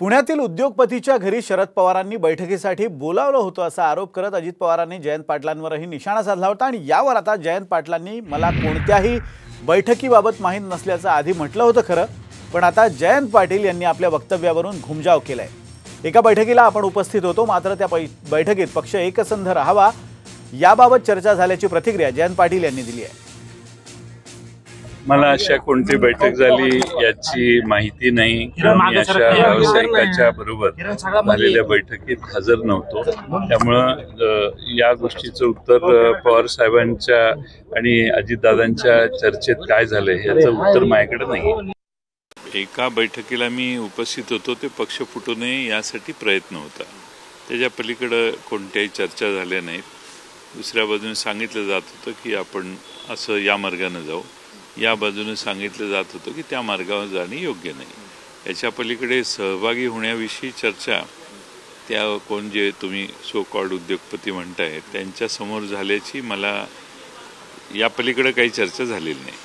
पुण्यातील उद्योगपतीच्या घरी शरद पवारांनी बैठकीसाठी बोलावलं होतं असा आरोप करत अजित पवारांनी जयंत पाटलांवरही निशाणा साधला होता आणि यावर आता जयंत पाटलांनी मला कोणत्याही बैठकीबाबत माहीत नसल्याचं आधी म्हटलं होतं खरं, पण आता जयंत पाटील यांनी आपल्या वक्तव्यावरून घुमजाव केलाय। एका बैठकीला आपण उपस्थित होतो, मात्र त्या बैठकीत पक्ष एकसंध राहावा याबाबत चर्चा झाल्याची प्रतिक्रिया जयंत पाटील यांनी दिली आहे। मला अशा कोणती बैठक झाली याची माहिती नाही। मी अशा व्यावसायिकाच्या बरोबर झालेल्या बैठकीत हजर नव्हतो, त्यामुळे या गोष्टीचं उत्तर पवार साहेबांच्या आणि अजितदादांच्या चर्चेत काय झालंय याचं उत्तर माझ्याकडे नाही। एका बैठकीला मी उपस्थित होतो, ते पक्ष फुटू नये यासाठी प्रयत्न होता। त्याच्या पलीकडे कोणत्याही चर्चा झाल्या नाहीत। दुसऱ्या बाजूने सांगितलं जात होतं की आपण असं या मार्गाने जाऊ, या बाजूने सांगितलं जात होतं की त्या मार्गावर जाणे योग्य नाही। याच्या पलीकडे सहभागी होण्याविषयी चर्चा त्या कोण जे तुम्ही सो कॉल्ड उद्योगपती म्हणताय त्यांच्या समोर झाल्याची मला या पलीकडे काही चर्चा झालेली नाही।